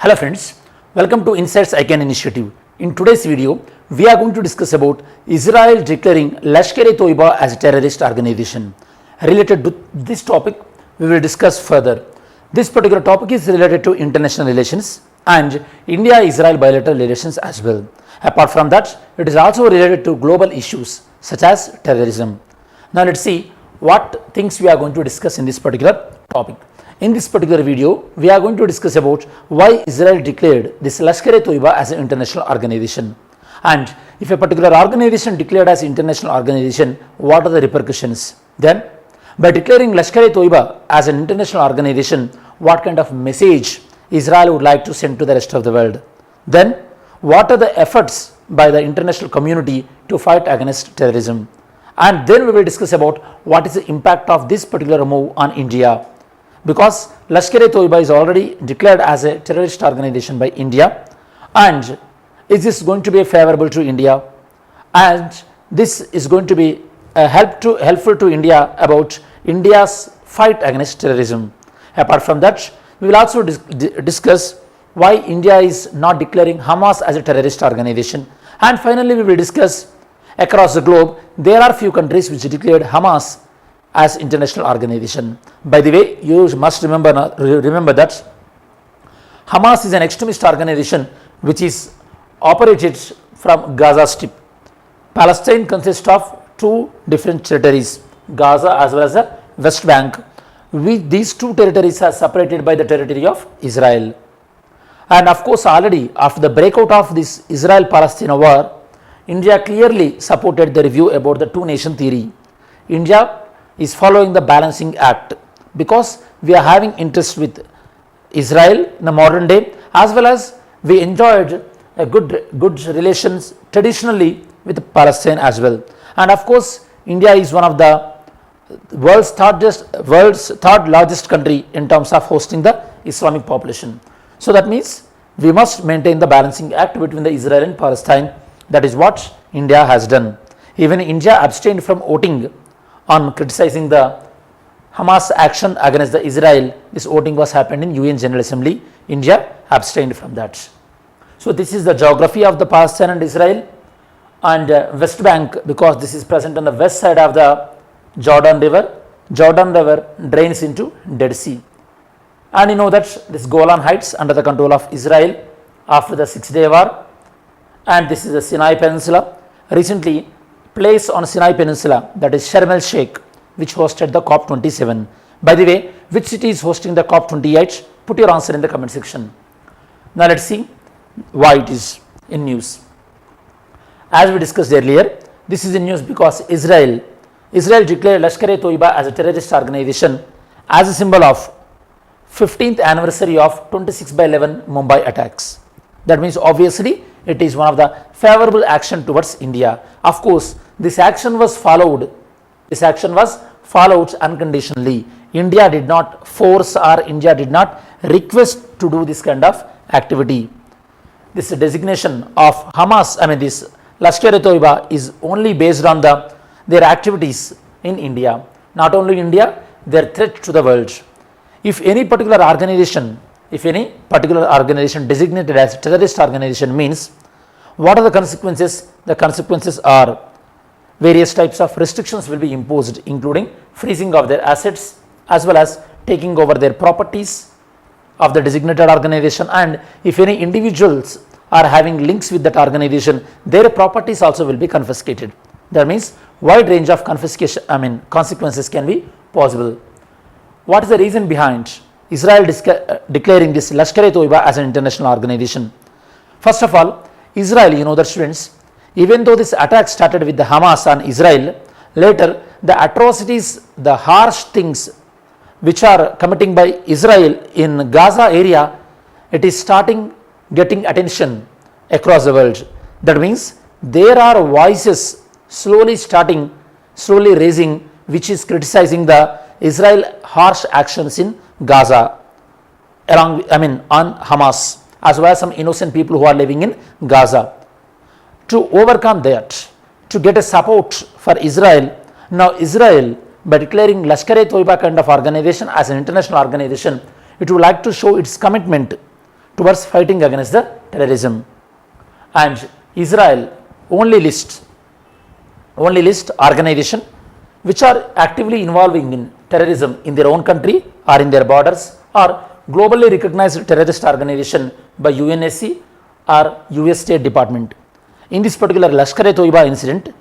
Hello friends, welcome to Insights ICANN initiative. In today's video, we are going to discuss about Israel declaring Lashkar-E-Taiba as a terrorist organization. Related to this topic, we will discuss further. This particular topic is related to international relations and India-Israel bilateral relations as well. Apart from that, it is also related to global issues such as terrorism. Now let's see what things we are going to discuss in this particular topic. In this particular video, we are going to discuss about why Israel declared this Lashkar-E-Taiba as an international organization. And if a particular organization declared as an international organization, what are the repercussions? Then, by declaring Lashkar-E-Taiba as an international organization, what kind of message Israel would like to send to the rest of the world? Then, what are the efforts by the international community to fight against terrorism? And then we will discuss about what is the impact of this particular move on India. Because Lashkar-E-Taiba is already declared as a terrorist organization by India, and is this going to be favorable to India, and this is going to be helpful to India about India's fight against terrorism. Apart from that, we will also discuss why India is not declaring Hamas as a terrorist organization, and finally we will discuss across the globe there are few countries which declared Hamas as international organization. By the way, you must remember that Hamas is an extremist organization which is operated from Gaza Strip. Palestine consists of two different territories, Gaza as well as the West Bank. These two territories are separated by the territory of Israel. And of course, already after the breakout of this Israel-Palestine war, India clearly supported the review about the two-nation theory. India is following the balancing act because we are having interest with Israel in the modern day, as well as we enjoyed a good relations traditionally with Palestine as well. And of course, India is one of the world's third largest country in terms of hosting the Islamic population. So that means we must maintain the balancing act between the Israel and Palestine. That is what India has done. Even India abstained from voting on criticizing the Hamas action against the Israel. This voting was happened in UN General Assembly. India abstained from that. So this is the geography of the Palestine and Israel, and West Bank, because this is present on the west side of the Jordan River. Jordan River drains into Dead Sea. And you know that this Golan Heights under the control of Israel after the 6-day war, and this is the Sinai Peninsula. Recently, place on Sinai Peninsula, that is Sharm el-Sheikh, which hosted the COP27. By the way, which city is hosting the COP28? Put your answer in the comment section. Now let's see why it is in news. As we discussed earlier, this is in news because Israel declared Lashkar-E-Taiba as a terrorist organization as a symbol of 15th anniversary of 26/11 Mumbai attacks. That means obviously it is one of the favorable action towards India. Of course, this action was followed unconditionally. India did not force or India did not request to do this kind of activity. This designation of Hamas, this Lashkar-E-Taiba is only based on their activities in India. Not only India, their threat to the world. If any particular organization designated as a terrorist organization means, what are the consequences? The consequences are various types of restrictions will be imposed, including freezing of their assets as well as taking over their properties of the designated organization. And if any individuals are having links with that organization, their properties also will be confiscated. That means wide range of consequences can be possible. What is the reason behind Israel declaring this Lashkar-E-Taiba as an international organization? First of all, Israel, you know that students, even though this attack started with the Hamas on Israel, later the atrocities, the harsh things which are committing by Israel in Gaza area, it is getting attention across the world. That means there are voices slowly raising, which is criticizing the Israel harsh actions in Gaza on Hamas, as well as some innocent people who are living in Gaza. To overcome that, to get a support for Israel, now Israel, by declaring Lashkar-E-Taiba kind of organization as an international organization, it would like to show its commitment towards fighting against the terrorism. And Israel only lists organization which are actively involving in terrorism in their own country or in their borders, or globally recognized terrorist organization by UNSC or US State Department. In this particular Lashkar-E-Taiba incident,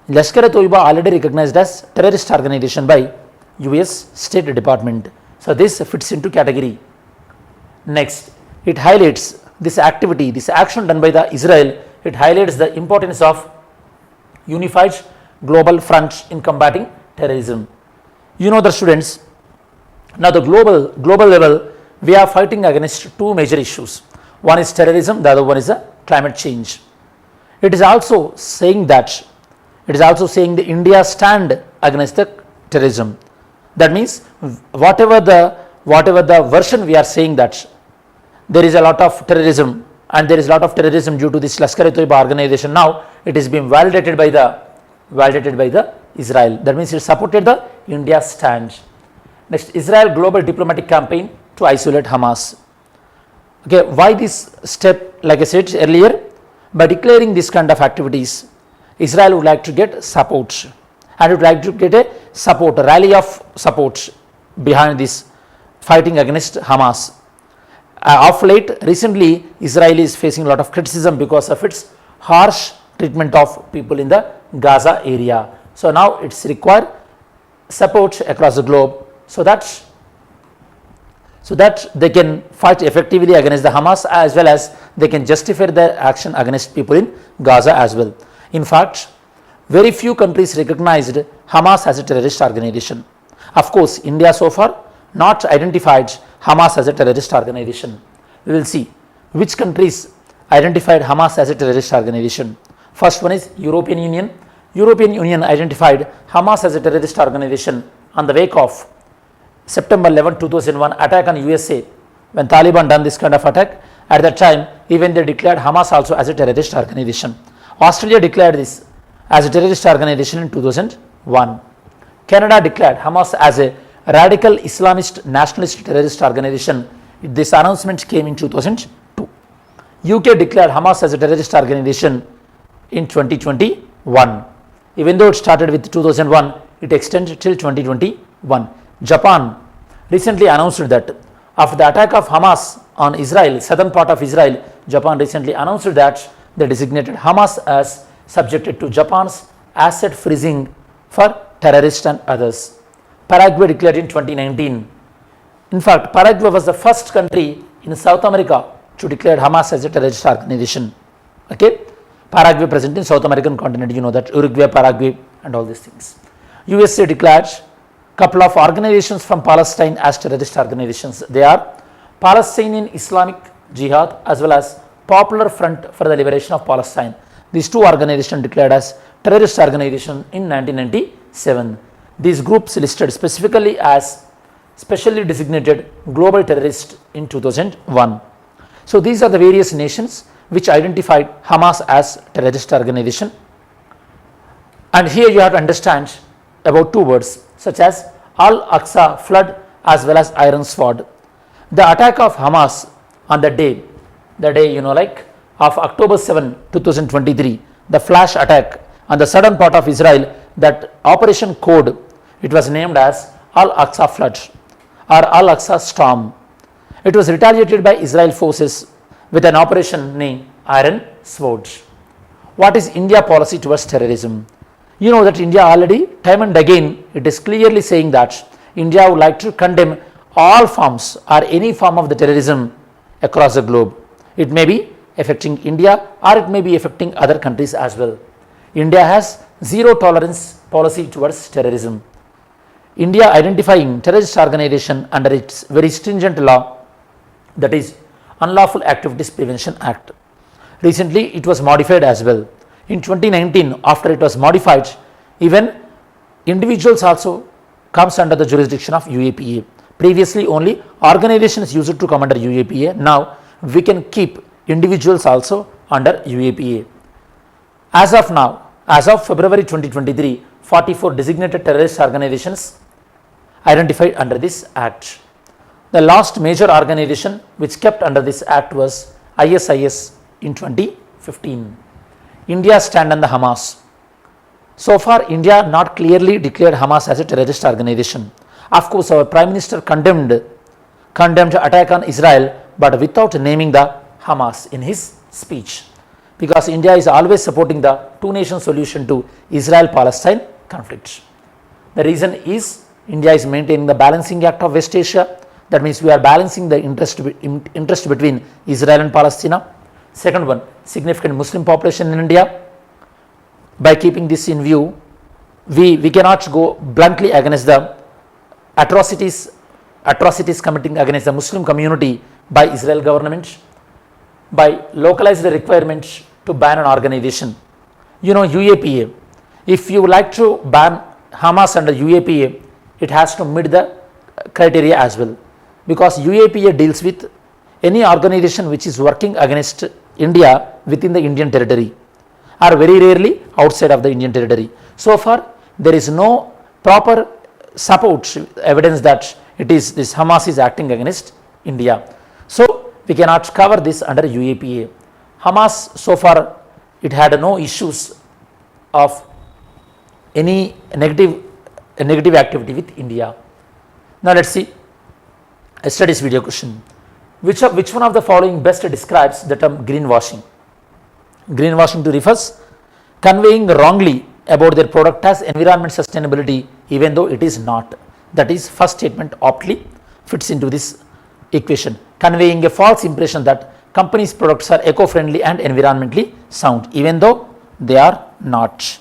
Lashkar-E-Taiba already recognized as terrorist organization by US State Department. So this fits into category. Next, it highlights this activity, this action done by the Israel, it highlights the importance of unified global front in combating terrorism. You know the students, now the global level, we are fighting against two major issues. One is terrorism, the other one is the climate change. It is also saying the India stand against the terrorism. That means whatever the version we are saying that there is a lot of terrorism and there is a lot of terrorism due to this Lashkar-E-Taiba organization, now it is being validated by the Israel. That means it supported the India stand. Next, Israel global diplomatic campaign to isolate Hamas. Okay, why this step? Like I said earlier, by declaring this kind of activities, Israel would like to get support and would like to get a rally of support behind this fighting against Hamas. Of late, recently, Israel is facing a lot of criticism because of its harsh treatment of people in the Gaza area. So now it's required support across the globe so that they can fight effectively against the Hamas, as well as they can justify their action against people in Gaza as well. In fact, very few countries recognized Hamas as a terrorist organization. Of course, India so far not identified Hamas as a terrorist organization. We will see which countries identified Hamas as a terrorist organization. First one is European Union. European Union identified Hamas as a terrorist organization on the wake of September 11, 2001 attack on USA. When Taliban done this kind of attack, at that time even they declared Hamas also as a terrorist organization. Australia declared this as a terrorist organization in 2001. Canada declared Hamas as a radical Islamist nationalist terrorist organization. This announcement came in 2002. UK declared Hamas as a terrorist organization in 2021. Even though it started with 2001, it extended till 2021. Japan recently announced that after the attack of Hamas on Israel, southern part of Israel, Japan recently announced that they designated Hamas as subjected to Japan's asset freezing for terrorists and others. Paraguay declared in 2019. In fact, Paraguay was the first country in South America to declare Hamas as a terrorist organization. Okay, Paraguay present in South American continent, you know that, Uruguay, Paraguay and all these things. USA declared couple of organizations from Palestine as terrorist organizations. They are Palestinian Islamic Jihad as well as Popular Front for the Liberation of Palestine. These two organizations declared as terrorist organization in 1997. These groups listed specifically as specially designated global terrorist in 2001. So these are the various nations which identified Hamas as terrorist organization. And here you have to understand about two words such as Al-Aqsa flood as well as Iron Sword. The attack of Hamas on the day of October 7, 2023, the flash attack on the southern part of Israel, that operation code, it was named as Al-Aqsa flood or Al-Aqsa storm. It was retaliated by Israel forces with an operation named Iron Sword. What is India policy towards terrorism? You know that India already, time and again, it is clearly saying that India would like to condemn all forms or any form of the terrorism across the globe. It may be affecting India or it may be affecting other countries as well. India has zero tolerance policy towards terrorism. India identifying terrorist organization under its very stringent law, that is Unlawful Activities Prevention Act. Recently it was modified as well. In 2019, after it was modified, even individuals also comes under the jurisdiction of UAPA. Previously only organizations used to come under UAPA. Now we can keep individuals also under UAPA. As of now, as of February 2023, 44 designated terrorist organizations identified under this act. The last major organization which kept under this act was ISIS in 2015. India stand on the Hamas. So far, India not clearly declared Hamas as a terrorist organization. Of course, our Prime Minister condemned attack on Israel, but without naming the Hamas in his speech, because India is always supporting the two-nation solution to Israel-Palestine conflict. The reason is India is maintaining the balancing act of West Asia. That means we are balancing the interest between Israel and Palestine. Second one, significant Muslim population in India. By keeping this in view, we cannot go bluntly against the atrocities committing against the Muslim community by Israel government, by localized requirements to ban an organization. You know, UAPA, if you like to ban Hamas under UAPA, it has to meet the criteria as well, because UAPA deals with any organization which is working against India within the Indian territory, or very rarely outside of the Indian territory. So far, there is no proper support evidence that this Hamas is acting against India. So we cannot cover this under UAPA. Hamas, so far, it had no issues of any negative activity with India. Now let's see a studies video question. Which one of the following best describes the term greenwashing? Greenwashing to refers conveying wrongly about their product as environment sustainability even though it is not. That is, first statement aptly fits into this equation, conveying a false impression that companies' products are eco-friendly and environmentally sound even though they are not.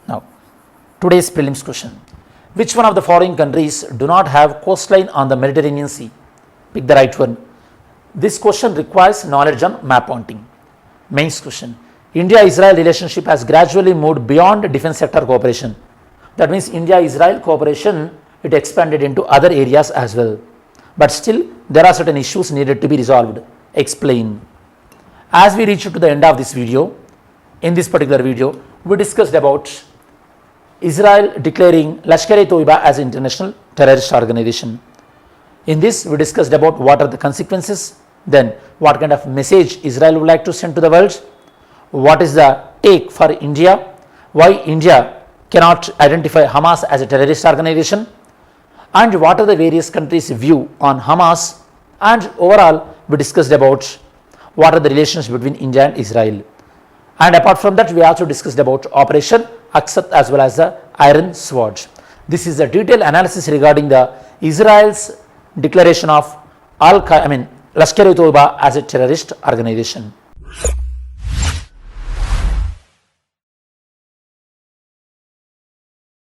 Now, today's prelims question. Which one of the following countries do not have coastline on the Mediterranean Sea? Pick the right one. This question requires knowledge on map pointing. Mains question. India-Israel relationship has gradually moved beyond defense sector cooperation. That means India-Israel cooperation, it expanded into other areas as well. But still, there are certain issues needed to be resolved. Explain. As we reach to the end of this video, in this particular video, we discussed about Israel declaring Lashkar-E-Taiba as an international terrorist organization. In this, we discussed about what are the consequences, then what kind of message Israel would like to send to the world, what is the take for India, why India cannot identify Hamas as a terrorist organization, and what are the various countries' view on Hamas, and overall we discussed about what are the relations between India and Israel. And apart from that, we also discussed about Operation Aksat as well as the Iron Sword. This is a detailed analysis regarding the Israel's declaration of Lashkar-E-Taiba as a terrorist organization.